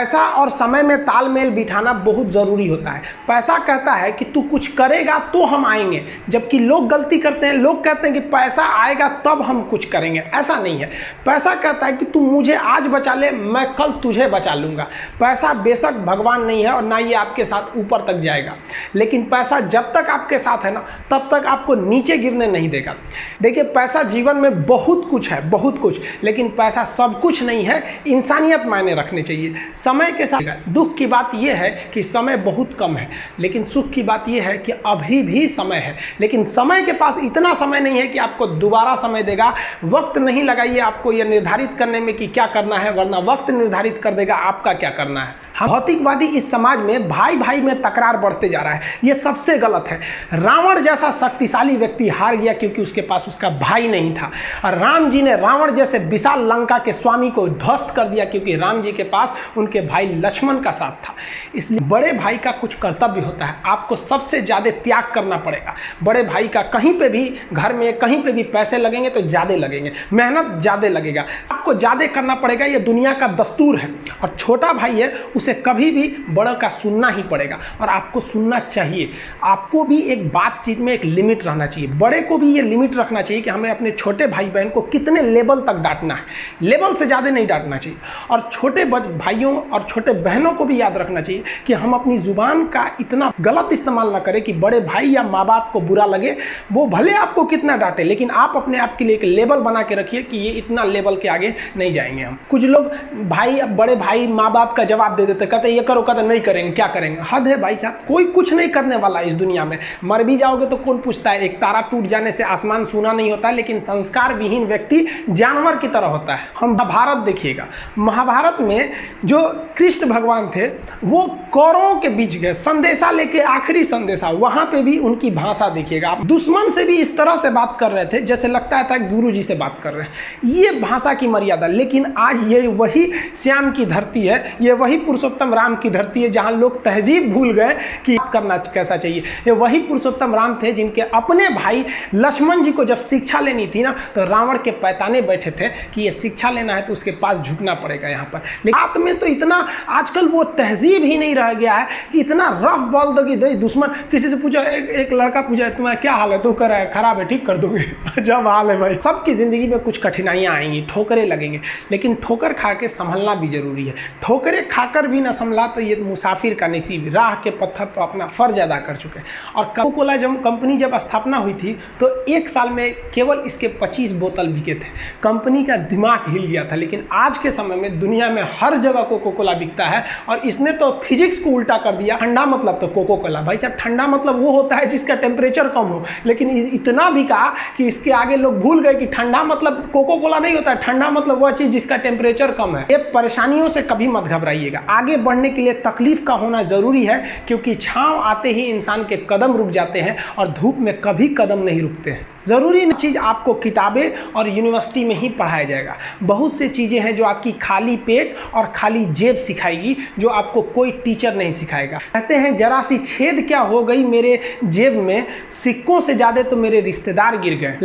पैसा और समय में तालमेल बिठाना बहुत ज़रूरी होता है। पैसा कहता है कि तू कुछ करेगा तो हम आएंगे, जबकि लोग गलती करते हैं। लोग कहते हैं कि पैसा आएगा तब हम कुछ करेंगे, ऐसा नहीं है। पैसा कहता है कि तू मुझे आज बचा ले, मैं कल तुझे बचा लूँगा। पैसा बेशक भगवान नहीं है और ना ये आपके साथ ऊपर तक जाएगा, लेकिन पैसा जब तक आपके साथ है ना, तब तक आपको नीचे गिरने नहीं देगा। देखिए, पैसा जीवन में बहुत कुछ है, बहुत कुछ, लेकिन पैसा सब कुछ नहीं है। इंसानियत मायने रखनी चाहिए। समय के साथ दुख की बात यह है कि समय बहुत कम है, लेकिन सुख की बात यह है कि अभी भी समय है। लेकिन समय के पास इतना समय नहीं है कि आपको दोबारा समय देगा। वक्त नहीं लगाइए आपको यह निर्धारित करने में कि क्या करना है, वरना वक्त निर्धारित कर देगा आपका क्या करना है। भौतिकवादी इस समाज में भाई भाई में तकरार बढ़ते जा रहा है, यह सबसे गलत है। रावण जैसा शक्तिशाली व्यक्ति हार गया क्योंकि उसके पास उसका भाई नहीं था, और राम जी ने रावण जैसे विशाल लंका के स्वामी को ध्वस्त कर दिया क्योंकि राम जी के पास उनके भाई लक्ष्मण का साथ था। इसलिए बड़े भाई का कुछ कर्तव्य होता है, आपको सबसे ज़्यादा त्याग करना पड़ेगा। बड़े भाई का कहीं पे भी, घर में कहीं पे भी पैसे लगेंगे तो ज़्यादा लगेंगे, मेहनत ज़्यादा लगेगा, आपको ज़्यादा करना पड़ेगा। ये दुनिया का दस्तूर है। और छोटा भाई है, उसे कभी भी बड़ों का सुनना ही पड़ेगा, और आपको सुनना चाहिए। आपको भी एक बातचीत में एक लिमिट रहना चाहिए। बड़े को भी ये लिमिट रखना चाहिए कि हमें अपने छोटे भाई बहन को कितने लेवल तक डांटना है, लेवल से ज़्यादा नहीं डांटना चाहिए। और छोटे भाइयों और छोटे बहनों को भी याद रखना चाहिए कि हम अपनी ज़ुबान का इतना गलत इस्तेमाल ना करें कि बड़े भाई या माँ बाप को बुरा लगे। वो भले आपको कितना डांटे, लेकिन आप अपने आप के लिए एक लेवल बना के रखिए कि ये इतना लेवल के आगे नहीं जाएंगे हम। कुछ लोग भाई, बड़े भाई माँ बाप का जवाब दे देते, कहते ये करो, कहते नहीं करेंगे, क्या करेंगे। हद है भाई साहब, कोई कुछ नहीं करने वाला इस दुनिया में। मर भी जाओगे तो कौन पूछता है। एक तारा टूट जाने से आसमान सूना नहीं होता, लेकिन संस्कार विहीन व्यक्ति जानवर की तरह होता है। हम महाभारत देखिएगा, महाभारत में जो कृष्ण भगवान थे वो कौरवों के बीच गए संदेशा लेके, आखिरी संदेशा, वहां पे भी उनकी भाषा देखिएगा। आप दुश्मन से भी इस तरह से बात कर रहे थे जैसे लगता था गुरु जी से बात कर रहे हैं। ये भाषा की मर्यादा। लेकिन आज ये वही श्याम की धरती है, ये वही पुरुषोत्तम राम की धरती है जहां लोग तहजीब भूल गए कि करना कैसा चाहिए। ये वही पुरुषोत्तम राम थे जिनके अपने भाई लक्ष्मण जी को जब शिक्षा लेनी थी ना, तो रावण के पैताने बैठे थे कि ये शिक्षा लेना है तो उसके पास झुकना पड़ेगा यहाँ पर। लेकिन बात में तो इतना आजकल वो तहजीब ही नहीं रह गया है कि इतना रफ बोल दो कि दुश्मन। किसी से पूछो, एक लड़का पूछा तुम्हारा क्या हाल है, तो कह रहा है खराब है, ठीक कर दोगे। जब हाल है भाई, सबकी जिंदगी में कुछ कठिनाइयाँ आएंगी, ठोकरें लगेंगे, लेकिन ठोकर खा के संभलना भी जरूरी है। ठोकरें खाकर भी ना संभला तो ये मुसाफिर का नसीब। राह के पत्थर तो अपना फर्ज अदा कर चुके हैं। और कोका कोला कंपनी जब स्थापना हुई थी तो एक साल में केवल इसके 25 बोतल बिके थे। कंपनी का दिमाग हिल गया था। लेकिन आज के समय में दुनिया में हर जगह कोका कोला बिकता है, और इसने तो फिजिक्स को उल्टा कर दिया। ठंडा मतलब तो कोका कोला। भाई साहब, ठंडा मतलब वो होता है जिसका टेम्परेचर कम हो, लेकिन इतना बिका कि इसके आगे लोग भूल गए कि ठंडा मतलब कोका कोला नहीं होता है। ठंडा मतलब वह चीज जिसका टेम्परेचर कम है। ये परेशानियों से कभी मत घबराइएगा। आगे बढ़ने के लिए तकलीफ का होना जरूरी है, क्योंकि छांव आते ही इंसान के कदम रुक जाते हैं और धूप में कभी कदम नहीं रुकते हैं। ज़रूरी चीज़ आपको किताबें और यूनिवर्सिटी में ही पढ़ाया जाएगा। बहुत से चीज़ें हैं जो आपकी खाली पेट और खाली जेब सिखाएगी, जो आपको कोई टीचर नहीं सिखाएगा। कहते हैं जरा सी छेद क्या हो गई मेरे जेब में, सिक्कों से ज़्यादा तो मेरे रिश्तेदार गिर गए।